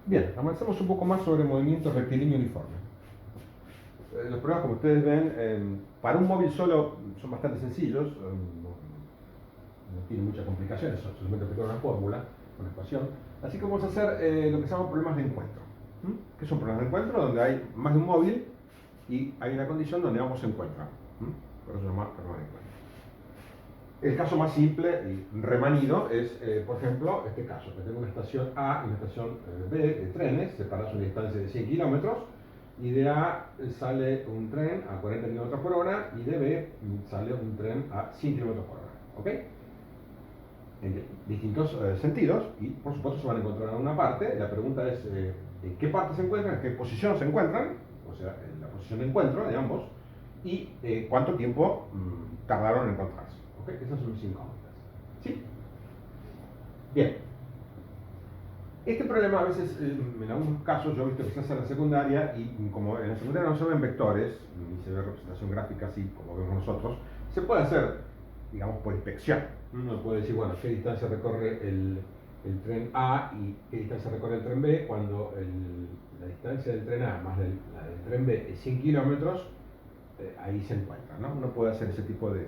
Bien, avanzamos un poco más sobre movimiento rectilíneo uniforme. Los problemas, como ustedes ven, para un móvil solo son bastante sencillos, no tienen muchas complicaciones, son solamente aplicar una fórmula, una ecuación. Así que vamos a hacer lo que se llama problemas de encuentro. ¿Qué son problemas de encuentro? Donde hay más de un móvil y hay una condición donde ambos se encuentran. Por eso se llama problema de encuentro. El caso más simple y remanido es, por ejemplo, este caso, que tengo una estación A y una estación B de trenes, separadas a una distancia de 100 kilómetros, y de A sale un tren a 40 kilómetros por hora, y de B sale un tren a 100 kilómetros por hora. ¿Ok? En distintos sentidos, y por supuesto se van a encontrar en una parte. La pregunta es, ¿en qué parte se encuentran? ¿En qué posición se encuentran? O sea, en la posición de encuentro de ambos, y cuánto tiempo tardaron en encontrarse. ¿Okay? Esas son mis incógnitas. ¿Sí? Bien. Este problema a veces, en algunos casos, yo he visto que se hace en la secundaria, y como en la secundaria no se ven vectores, ni se ve representación gráfica así como vemos nosotros, se puede hacer, digamos, por inspección. Uno puede decir, bueno, qué distancia recorre el tren A y qué distancia recorre el tren B, cuando la distancia del tren A más la del tren B es 100 kilómetros, ahí se encuentra, ¿no? Uno puede hacer ese tipo de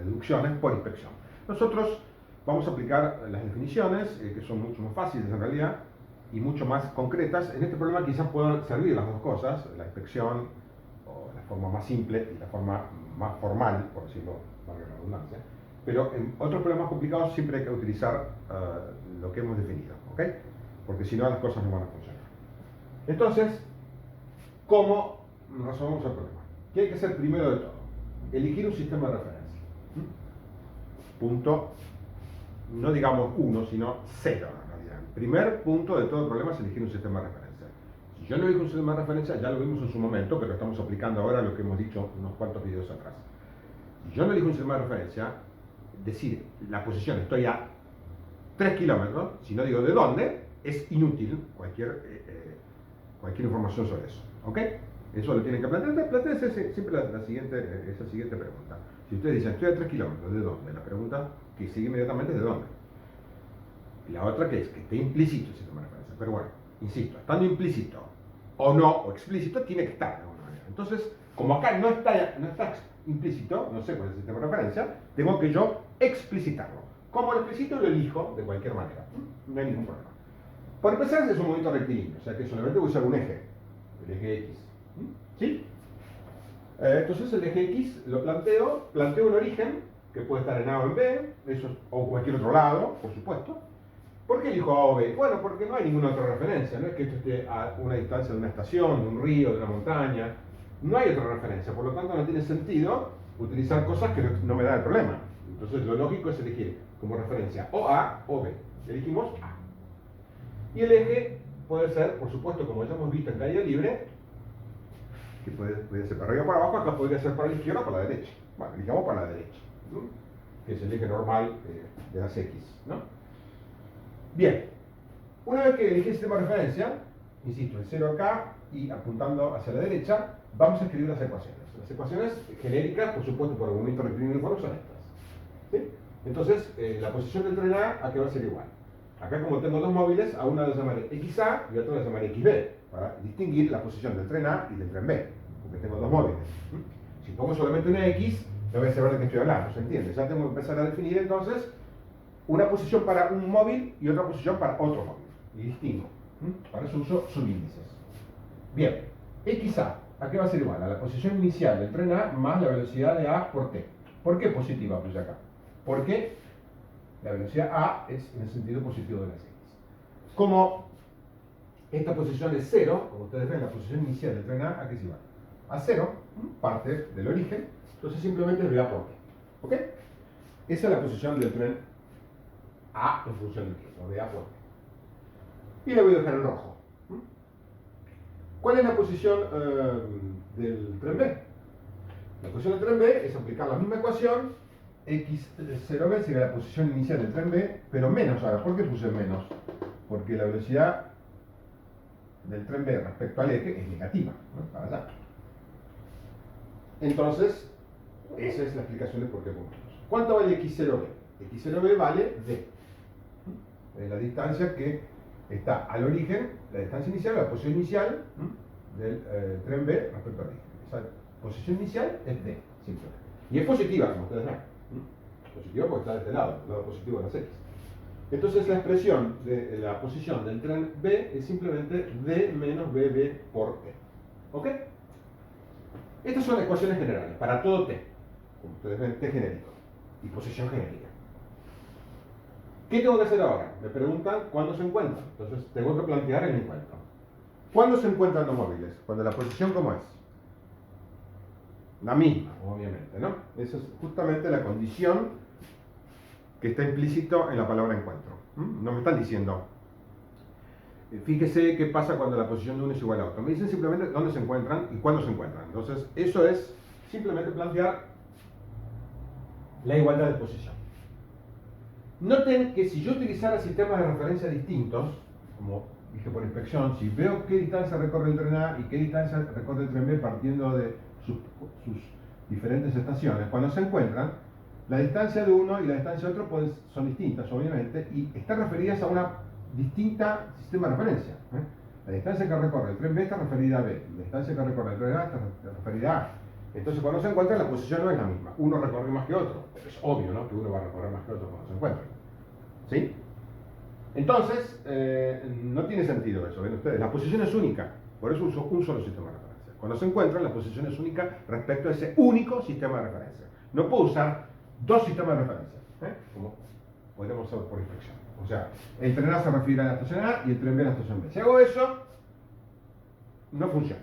deducciones por inspección. Nosotros vamos a aplicar las definiciones, que son mucho más fáciles en realidad y mucho más concretas. En este problema quizás puedan servir las dos cosas, la inspección, o la forma más simple, y la forma más formal, por decirlo, valga la redundancia. Pero en otros problemas complicados siempre hay que utilizar lo que hemos definido, ¿ok? Porque si no las cosas no van a funcionar. Entonces, ¿cómo resolvemos el problema? ¿Qué hay que hacer primero de todo? Elegir un sistema de referencia. Punto, no digamos 1, sino 0 en realidad. El primer punto de todo el problema es elegir un sistema de referencia. Si yo no elijo un sistema de referencia, ya lo vimos en su momento, pero estamos aplicando ahora lo que hemos dicho unos cuantos videos atrás. Si yo no elijo un sistema de referencia, decir la posición, estoy a 3 kilómetros, si no digo de dónde, es inútil cualquier información sobre eso. ¿Ok? Eso lo tienen que plantear. Plantéense siempre esa siguiente pregunta. Si ustedes dicen, estoy a 3 kilómetros, ¿de dónde? La pregunta que sigue inmediatamente es ¿de dónde? Y la otra que es que esté implícito el sistema de referencia. Pero bueno, insisto, estando implícito o no, o explícito, tiene que estar de alguna manera. Entonces, como acá no está implícito, no sé cuál es el sistema de referencia, tengo que yo explicitarlo. Como lo explicito, lo elijo de cualquier manera. No hay ningún problema. Por empezar, es un movimiento rectilíneo, o sea que solamente voy a usar un eje, el eje X. ¿Sí? Entonces el eje X lo planteo un origen, que puede estar en A o en B, eso, o cualquier otro lado, por supuesto. ¿Por qué elijo A o B? Bueno, porque no hay ninguna otra referencia, no es que esto esté a una distancia de una estación, de un río, de una montaña, no hay otra referencia, por lo tanto no tiene sentido utilizar cosas que no me dan el problema. Entonces lo lógico es elegir como referencia o A o B. Elegimos A. Y el eje puede ser, por supuesto, como ya hemos visto en caída libre, que puede ser para arriba o para abajo, acá podría ser para la izquierda o para la derecha. Bueno, elijamos para la derecha, ¿no? Que es el eje normal de las X, ¿no? Bien, una vez que elegí el sistema de referencia, insisto, el 0 acá y apuntando hacia la derecha, vamos a escribir las ecuaciones. Las ecuaciones genéricas, por supuesto, por el movimiento rectilíneo uniforme son estas. ¿Sí? Entonces, la posición del tren A qué va a ser igual. Acá, como tengo dos móviles, a una la llamaré XA y a otra la llamaré XB, para distinguir la posición del tren A y del tren B, porque tengo dos móviles. Si pongo solamente una X, no voy a saber de qué estoy hablando, ¿se entiende? Ya tengo que empezar a definir entonces una posición para un móvil y otra posición para otro móvil. Y distingo. Para eso uso subíndices. Bien, XA, ¿a qué va a ser igual? A la posición inicial del tren A más la velocidad de A por T. ¿Por qué positiva puse acá? Porque la velocidad A es en el sentido positivo de las X. Como esta posición es 0, como ustedes ven, la posición inicial del tren ¿a qué es igual? A 0, parte del origen, entonces simplemente le voy a por T. ¿Ok? Esa es la posición del tren A en función del tiempo, de A por T. Y la voy a dejar en rojo. ¿Cuál es la posición del tren B? La posición del tren B es aplicar la misma ecuación, x0b sería la posición inicial del tren B, pero menos ahora. ¿Por qué puse menos? Porque la velocidad del tren B respecto al eje es negativa, ¿no? Para allá. Entonces, esa es la explicación de por qué ponemos. ¿Cuánto vale x0b? x0b vale d. Es la distancia que está al origen, la distancia inicial, la posición inicial del tren B respecto al origen. Esa posición inicial es D, simplemente. Y es positiva, como ustedes ven. Positiva porque está de este lado, el lado positivo de las X. Entonces la expresión de la posición del tren B es simplemente D menos BB por T. ¿Ok? Estas son ecuaciones generales para todo T. Como ustedes ven, T genérico y posición genérica. ¿Qué tengo que hacer ahora? Me preguntan cuándo se encuentran. Entonces tengo que plantear el encuentro. ¿Cuándo se encuentran los móviles? Cuando la posición, ¿cómo es? La misma, obviamente, ¿no? Esa es justamente la condición que está implícito en la palabra encuentro. No me están diciendo, fíjese qué pasa cuando la posición de uno es igual a otro. Me dicen simplemente dónde se encuentran y cuándo se encuentran. Entonces, eso es simplemente plantear la igualdad de posición. Noten que si yo utilizara sistemas de referencia distintos, como dije por inspección, si veo qué distancia recorre el tren A y qué distancia recorre el tren B partiendo de sus diferentes estaciones, cuando se encuentran, la distancia de uno y la distancia de otro pues, son distintas, obviamente, y están referidas a una distinta sistema de referencia. La distancia que recorre el tren B está referida a B, la distancia que recorre el tren A está referida a A. Entonces, cuando se encuentran, la posición no es la misma. Uno recorre más que otro. Pero es obvio, ¿no? Que uno va a recorrer más que otro cuando se encuentran. ¿Sí? Entonces, no tiene sentido eso, ¿ven ustedes? La posición es única. Por eso uso un solo sistema de referencia. Cuando se encuentran, la posición es única respecto a ese único sistema de referencia. No puedo usar dos sistemas de referencia, como podemos hacer por inspección. O sea, el tren A se refiere a la estación A y el tren B a la estación B. Si hago eso, no funciona.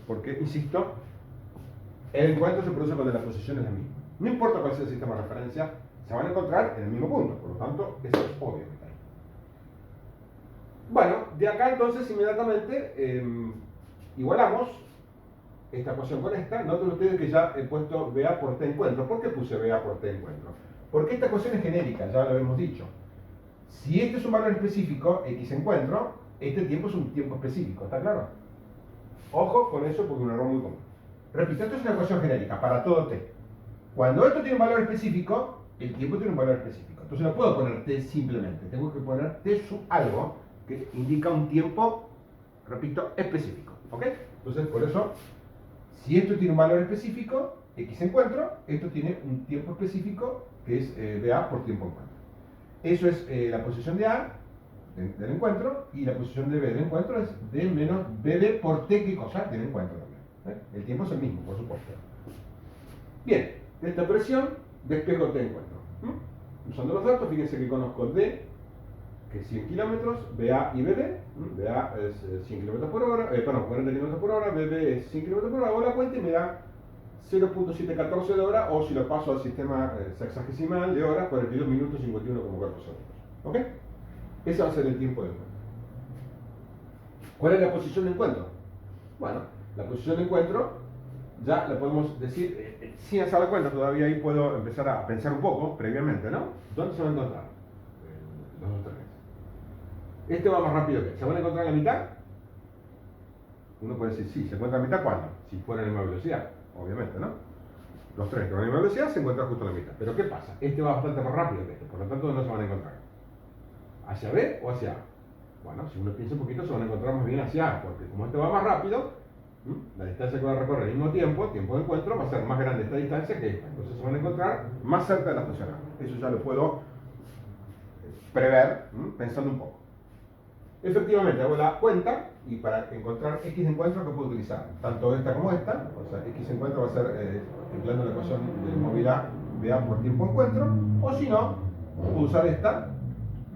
Porque, insisto, el encuentro se produce cuando la posición es la misma. No importa cuál sea el sistema de referencia, se van a encontrar en el mismo punto. Por lo tanto, eso es obvio. Bueno, de acá entonces inmediatamente igualamos esta ecuación con esta. Noten ustedes que ya he puesto BA por T encuentro. ¿Por qué puse BA por T encuentro? Porque esta ecuación es genérica, ya lo hemos dicho. Si este es un valor específico, X encuentro, este tiempo es un tiempo específico, ¿está claro? Ojo con eso porque es un error muy común. Repito, esto es una ecuación genérica para todo T. Cuando esto tiene un valor específico, el tiempo tiene un valor específico. Entonces no puedo poner T simplemente, tengo que poner T sub algo que indica un tiempo, repito, específico. ¿Ok? Entonces, por eso, si esto tiene un valor específico, X encuentro, esto tiene un tiempo específico que es BA por tiempo encuentro. Eso es la posición de A del encuentro y la posición de B del encuentro es D menos BB por T, ¿qué cosa? Del encuentro también. El tiempo es el mismo, por supuesto. Bien, de esta presión despejo T encuentro. Usando los datos, fíjense que conozco D, que es 100 kilómetros, BA y BB. BA es 100 kilómetros por hora, 40 kilómetros por hora, BB es 100 kilómetros por hora. Hago la cuenta y me da 0.714 de hora, o si lo paso al sistema sexagesimal de horas, 42 minutos 51,4 segundos. ¿Ok? Ese va a ser el tiempo de encuentro. ¿Cuál es la posición de encuentro? Bueno, la posición de encuentro ya la podemos decir, sin hacer la cuenta, todavía ahí puedo empezar a pensar un poco previamente, ¿no? ¿Dónde se van a encontrar los dos trenes? Este va más rápido que este. ¿Se van a encontrar en la mitad? Uno puede decir, sí, ¿se encuentra a la mitad cuándo? Si fuera en la misma velocidad, obviamente, ¿no? Los trenes que van a la misma velocidad se encuentran justo a la mitad. Pero ¿qué pasa? Este va bastante más rápido que este, por lo tanto no se van a encontrar. ¿Hacia B o hacia A? Bueno, si uno piensa un poquito, se van a encontrar más bien hacia A, porque como este va más rápido, la distancia que va a recorrer al mismo tiempo de encuentro, va a ser más grande esta distancia que esta. Entonces se van a encontrar más cerca de la estación A. Eso ya lo puedo prever pensando un poco. Efectivamente, hago la cuenta y para encontrar X de encuentro, ¿qué puedo utilizar? Tanto esta como esta. O sea, X de encuentro va a ser empleando la ecuación de movilidad BA por tiempo de encuentro. O si no, puedo usar esta.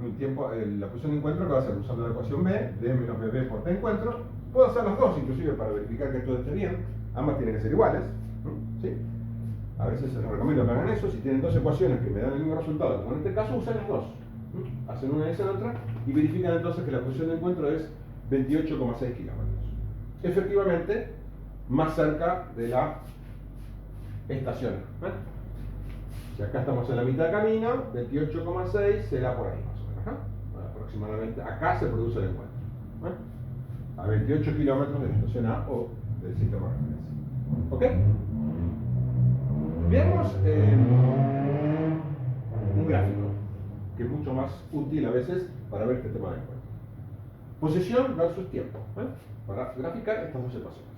La posición de encuentro que va a ser usando la ecuación B, D menos BB por T encuentro. Puedo hacer las dos inclusive para verificar que todo esté bien. Ambas tienen que ser iguales. ¿Sí? A veces les recomiendo que hagan eso. Si tienen dos ecuaciones que me dan el mismo resultado, como en este caso, usen las dos. Hacen una y hacen otra y verifican entonces que la posición de encuentro es 28,6 kilómetros. Efectivamente, más cerca de la estación. Si acá estamos en la mitad de camino, 28,6 será por ahí más o menos. Bueno, aproximadamente acá se produce el encuentro. A 28 kilómetros de la estación A o del sistema de referencia. ¿Ok? Veamos un gráfico que es mucho más útil a veces para ver este tema de encuentro. Posición versus tiempo, para graficar estas dos ecuaciones.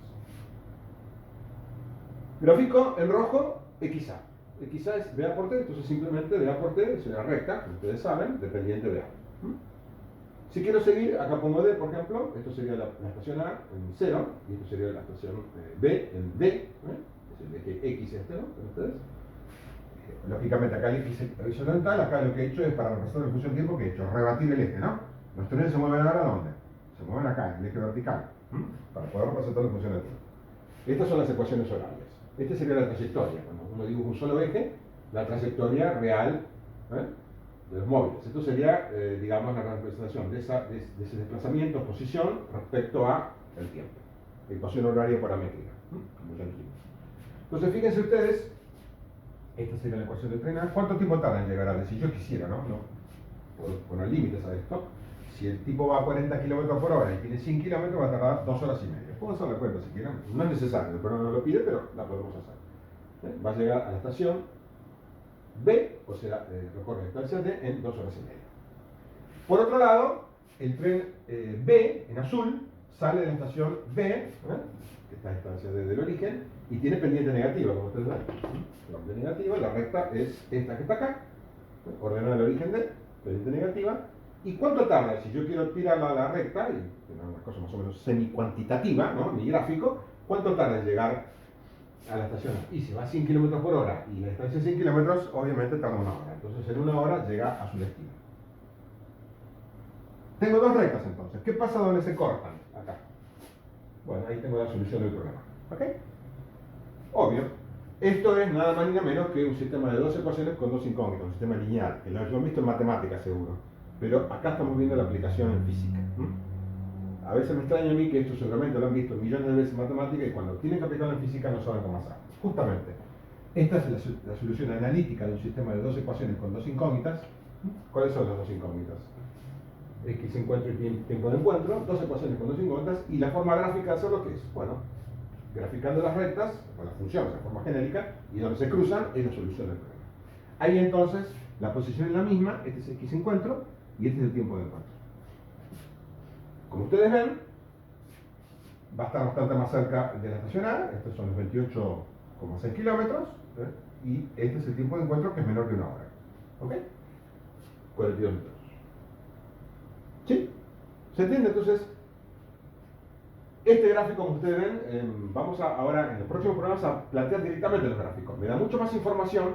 Gráfico en rojo, XA. XA es BA por T, entonces simplemente BA por T es una recta, como ustedes saben, dependiente de A. Si quiero seguir, acá pongo D, por ejemplo, esto sería la estación A en 0, y esto sería la estación B en D, es el eje X este, ¿no? ¿Ven ustedes? Lógicamente acá el X es horizontal, acá lo que he hecho es para representar la función tiempo que he hecho, rebatir el eje, ¿no? Los trenes se mueven ahora ¿dónde? Se mueven acá, en el eje vertical, para poder representar la función del tiempo. Estas son las ecuaciones horarias. Esta sería la trayectoria. Cuando uno dibuja un solo eje, la trayectoria real de los móviles. Esto sería, digamos, la representación de ese desplazamiento, posición, respecto a el tiempo. Ecuación horaria paramétrica, como ya dijimos. Entonces, fíjense ustedes, esta sería la ecuación de tren. ¿Cuánto tiempo tarda en llegar a D? Si yo quisiera, ¿no? Puedo poner límites a esto. Si el tipo va a 40 km por hora y tiene 100 km, va a tardar 2 horas y media. Puedo hacer la cuenta si quieren. No es necesario, el programa no lo pide, pero la podemos hacer. Va a llegar a la estación B, o sea, recorre la distancia D en 2 horas y media. Por otro lado, el tren B, en azul, sale de la estación B, que está a distancia D del origen, y tiene pendiente negativa, como ustedes ven. La pendiente negativa, la recta es esta que está acá, ordenada del origen D, pendiente negativa. ¿Y cuánto tarda? Si yo quiero tirarla a la recta, y una cosa más o menos semi-cuantitativa, ¿no? Mi gráfico, ¿cuánto tarda en llegar a la estación? Y si va a 100 km por hora y la distancia es 100 km, obviamente tarda una hora. Entonces en una hora llega a su destino. Tengo dos rectas entonces. ¿Qué pasa donde se cortan? Acá. Bueno, ahí tengo la solución del problema. ¿Ok? Obvio. Esto es nada más ni nada menos que un sistema de dos ecuaciones con dos incógnitas, un sistema lineal, que lo han visto en matemáticas seguro. Pero acá estamos viendo la aplicación en física. A veces me extraña a mí que esto seguramente lo han visto millones de veces en matemática y cuando tienen que aplicarlo en física no saben cómo hacerlo. Justamente, esta es la solución analítica de un sistema de dos ecuaciones con dos incógnitas. ¿Cuáles son las dos incógnitas? X encuentro y tiempo de encuentro, dos ecuaciones con dos incógnitas, y la forma gráfica de hacerlo, ¿qué es? Bueno, graficando las rectas, con las funciones de forma genérica, y donde se cruzan es la solución del problema. Ahí entonces, la posición es la misma, este es X encuentro, y este es el tiempo de encuentro. Como ustedes ven, va a estar bastante más cerca de la estación A, estos son los 28,6 kilómetros, y este es el tiempo de encuentro que es menor que una hora. ¿Ok? 42 minutos. ¿Sí? ¿Se entiende? Entonces, este gráfico, como ustedes ven, vamos ahora en los próximos programas a plantear directamente los gráficos. Me da mucho más información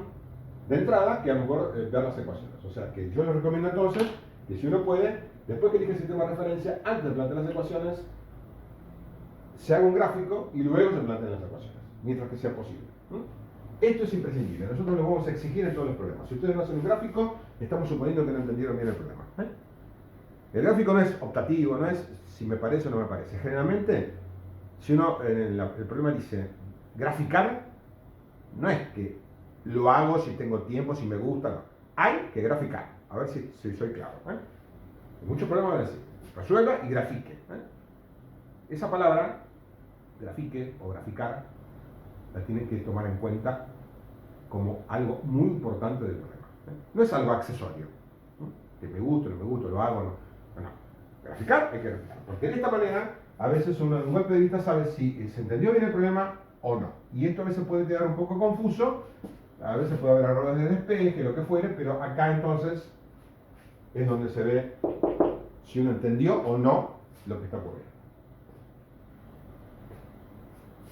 de entrada que a lo mejor ver las ecuaciones. O sea que yo les recomiendo entonces que si uno puede, después que elige el sistema de referencia, antes de plantear las ecuaciones, se haga un gráfico y luego se planteen las ecuaciones, mientras que sea posible. Esto es imprescindible. Nosotros lo vamos a exigir en todos los problemas. Si ustedes no hacen un gráfico, estamos suponiendo que no entendieron bien el problema. El gráfico no es optativo, no es si me parece o no me parece. Generalmente, si uno en el problema dice graficar, no es que lo hago si tengo tiempo, si me gusta, no. Hay que graficar. A ver si soy claro. Muchos problemas van a decir, resuelva y grafique. Esa palabra, grafique o graficar, la tienen que tomar en cuenta como algo muy importante del problema. No es algo accesorio. Que me guste, no me guste, lo hago, no. No, graficar hay que graficar. Porque de esta manera, a veces uno de un golpe de vista sabe si se entendió bien el problema o no. Y esto a veces puede quedar un poco confuso, a veces puede haber errores de despeje, lo que fuere, pero acá entonces es donde se ve si uno entendió o no lo que está ocurriendo.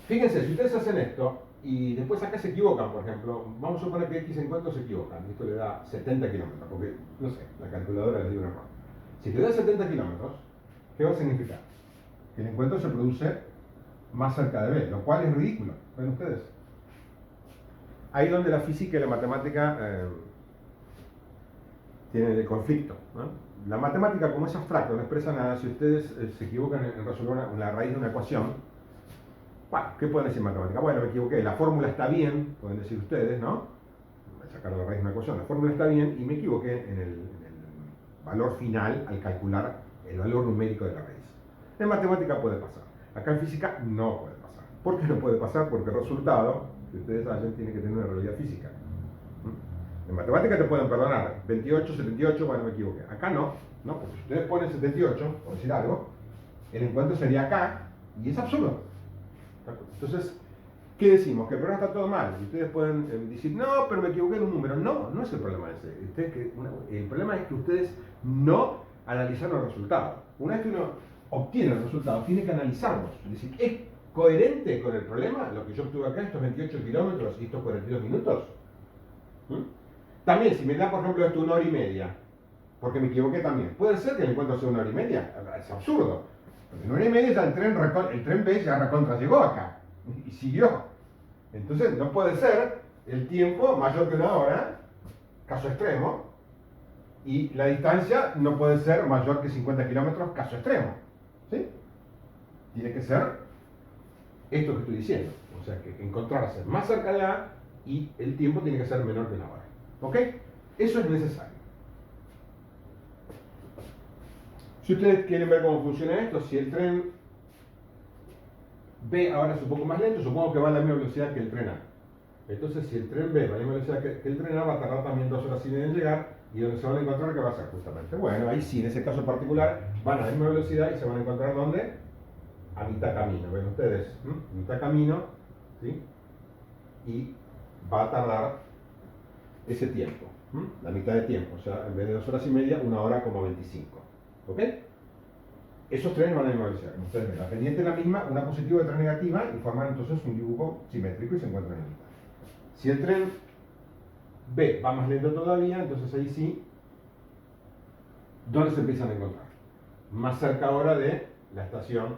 Fíjense, si ustedes hacen esto y después acá se equivocan, por ejemplo, vamos a suponer que X encuentros se equivocan, esto le da 70 kilómetros, porque, no sé, la calculadora le dio un error. Si te da 70 kilómetros, ¿qué va a significar? Que el encuentro se produce más cerca de B, lo cual es ridículo, ven ustedes. Ahí donde la física y la matemática tienen el conflicto, ¿no? La matemática, como es abstracto, no expresa nada. Si ustedes se equivocan en resolver la raíz de una ecuación, bueno, ¿qué pueden decir en matemática? Bueno, me equivoqué, la fórmula está bien, pueden decir ustedes, ¿no? Sacar la raíz de una ecuación, la fórmula está bien y me equivoqué en el valor final al calcular el valor numérico de la raíz. En matemática puede pasar. Acá en física no puede pasar. ¿Por qué no puede pasar? Porque el resultado que ustedes hacen tiene que tener una realidad física. En matemáticas te pueden perdonar. 28, 78, bueno, me equivoqué. Acá no, ¿no? Porque si ustedes ponen 78, por decir algo, el encuentro sería acá, y es absurdo. Entonces, ¿qué decimos? Que el programa está todo mal. Y ustedes pueden decir, no, pero me equivoqué en un número. No, no es el problema ese. El problema es que ustedes no analizaron el resultado. Una vez que uno obtiene el resultado, tiene que analizarlos. Es decir, ¿es coherente con el problema lo que yo obtuve acá, estos 28 kilómetros y estos 42 minutos? ¿Mm? También, si me da, por ejemplo, esto 1 hora y media, porque me equivoqué también, puede ser que el encuentro sea 1 hora y media. Es absurdo. Porque en 1 hora y media ya el tren B ya recontra llegó acá y siguió. Entonces no puede ser el tiempo mayor que 1 hora, caso extremo, y la distancia no puede ser mayor que 50 kilómetros, caso extremo. ¿Sí? Tiene que ser esto que estoy diciendo. O sea, que encontrarse más cerca de A y el tiempo tiene que ser menor que 1 hora. ¿Ok? Eso es necesario. Si ustedes quieren ver cómo funciona esto, si el tren B ahora es un poco más lento, supongo que va a la misma velocidad que el tren A. Entonces, si el tren B va a la misma velocidad que el tren A, va a tardar también 2 horas y media en llegar, y donde se van a encontrar, ¿qué va a ser justamente? Bueno, ahí sí, en ese caso particular, van a la misma velocidad y se van a encontrar ¿dónde? A mitad camino, ven ustedes, mitad camino, ¿sí? Y va a tardar ese tiempo, la mitad de tiempo, o sea, en vez de 2 horas y media, 1 hora como 25, ¿ok? Esos trenes van a la misma velocidad, como ustedes ven, la pendiente es la misma, una positiva y otra negativa, y forman entonces un dibujo simétrico y se encuentran en la mitad. Si el tren B va más lento todavía, entonces ahí sí, ¿dónde se empiezan a encontrar? Más cerca ahora de la estación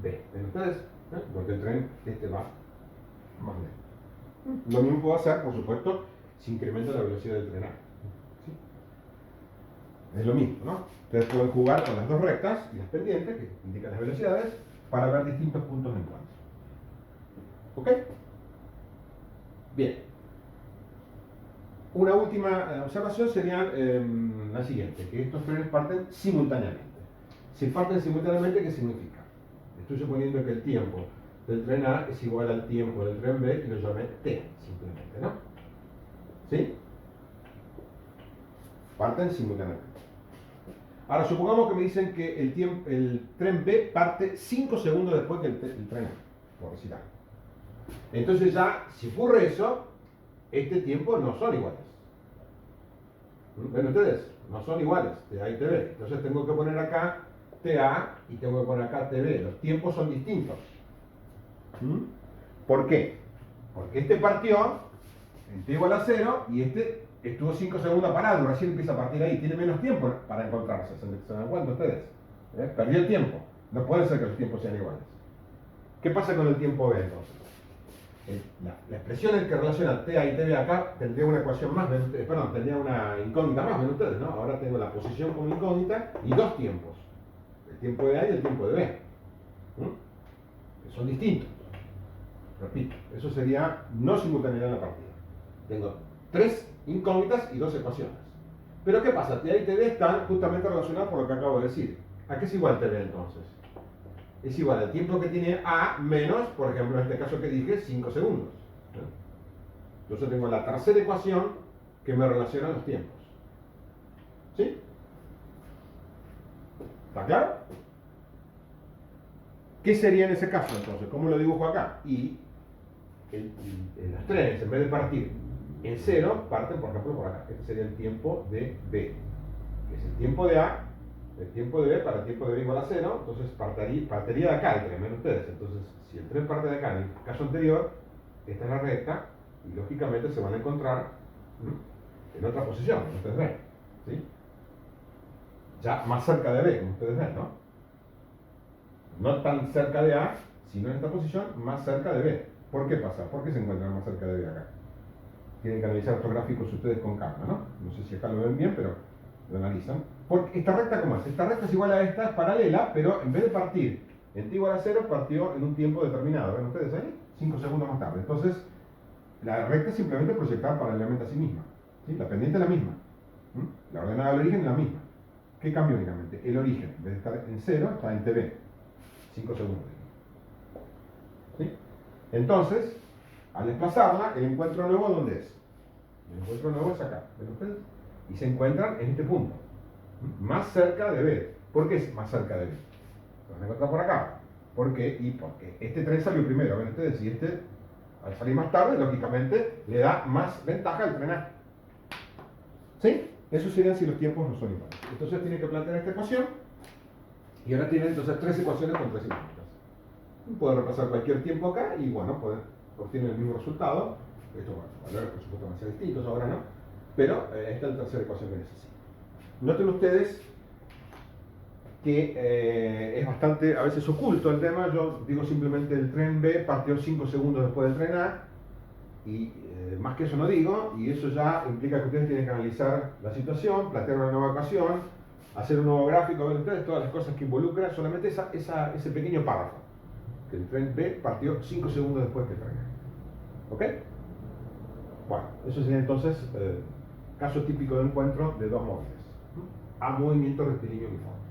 B. ¿Ven ustedes? Porque el tren va más lento. Lo mismo puedo hacer, por supuesto, si incremento la velocidad del tren A. ¿Sí? Es lo mismo, ¿no? Ustedes pueden jugar con las dos rectas y las pendientes, que indican las velocidades, para ver distintos puntos de encuentro. ¿Ok? Bien. Una última observación sería la siguiente, que estos trenes parten simultáneamente. Si parten simultáneamente, ¿qué significa? Estoy suponiendo que el tiempo del tren A es igual al tiempo del tren B y lo llamé T, simplemente, ¿no? ¿Sí? Parten simultáneamente. Ahora, supongamos que me dicen que el tren B parte 5 segundos después que el tren A, por decir algo. Entonces ya, si ocurre eso, este tiempo no son iguales. ¿Ven ustedes? No son iguales, TA y TB. Entonces tengo que poner acá TA y tengo que poner acá TB. Los tiempos son distintos. ¿Por qué? Porque este partió en T igual a 0 y este estuvo 5 segundos parado, recién empieza a partir ahí. Tiene menos tiempo para encontrarse. ¿Se dan cuenta ustedes? Perdió el tiempo. No puede ser que los tiempos sean iguales. ¿Qué pasa con el tiempo B entonces? La expresión en que relaciona TA y TB acá tendría una ecuación más, perdón, tendría una incógnita más, ven ustedes, ¿no? Ahora tengo la posición como incógnita y dos tiempos, el tiempo de A y el tiempo de B, que son distintos. Repito, eso sería no simultaneidad en la partida. Tengo 3 incógnitas y 2 ecuaciones. Pero ¿qué pasa? TA y TB están justamente relacionados por lo que acabo de decir. ¿A qué es igual TB entonces? Es igual al tiempo que tiene A menos, por ejemplo, en este caso que dije, 5 segundos. Entonces tengo la tercera ecuación que me relaciona los tiempos. ¿Sí? ¿Está claro? ¿Qué sería en ese caso entonces? ¿Cómo lo dibujo acá? Y los trenes, en vez de partir en 0, parten por ejemplo por acá. Este sería el tiempo de B, que es el tiempo de A. El tiempo de B para el tiempo de B igual a 0, entonces partiría de acá el tren, ven ustedes. Entonces, si el tren parte de acá, en el caso anterior, esta es la recta, y lógicamente se van a encontrar en otra posición, como ustedes ven. ¿Sí? Ya más cerca de B, como ustedes ven, ¿no? No tan cerca de A, sino en esta posición, más cerca de B. ¿Por qué pasa? ¿Por qué se encuentran más cerca de B acá? Tienen que analizar estos gráficos ustedes con calma, ¿no? No sé si acá lo ven bien, pero lo analizan. Porque esta recta, ¿cómo es? Esta recta es igual a esta, es paralela, pero en vez de partir en t igual a 0, partió en un tiempo determinado. ¿Ven ustedes ahí? 5 segundos más tarde. Entonces, la recta es simplemente proyectada paralelamente a sí misma. ¿Sí? La pendiente es la misma. La ordenada del origen es la misma. ¿Qué cambió únicamente? El origen, en vez de estar en 0, está en TB. 5 segundos. ¿Sí? Entonces, Al desplazarla, el encuentro nuevo, ¿dónde es? El encuentro nuevo es acá, ¿ven ustedes? Y se encuentran en este punto, más cerca de B. ¿Por qué es más cerca de B? Se van a encontrar por acá. ¿Por qué? Y porque este tren salió primero, ¿ven ustedes? Y este, al salir más tarde, lógicamente, le da más ventaja al tren A. ¿Sí? Eso serían si los tiempos no son iguales. Entonces tienen que plantear esta ecuación. Y ahora tienen entonces tres ecuaciones con tres simétricas. Pueden repasar cualquier tiempo acá y bueno, obtienen el mismo resultado. Esto va a valores por supuesto van a ser distintos ahora, ¿no? Pero esta es la tercera ecuación que necesito. Noten ustedes que es bastante a veces oculto el tema. Yo digo simplemente el tren B partió 5 segundos después del tren A y más que eso no digo, y eso ya implica que ustedes tienen que analizar la situación, plantear una nueva ecuación, hacer un nuevo gráfico, ver ustedes todas las cosas que involucra solamente ese pequeño párrafo, que el tren B partió 5 segundos después que el tren A. ¿Ok? Bueno, eso sería entonces caso típico de encuentro de dos móviles a movimiento rectilíneo uniforme.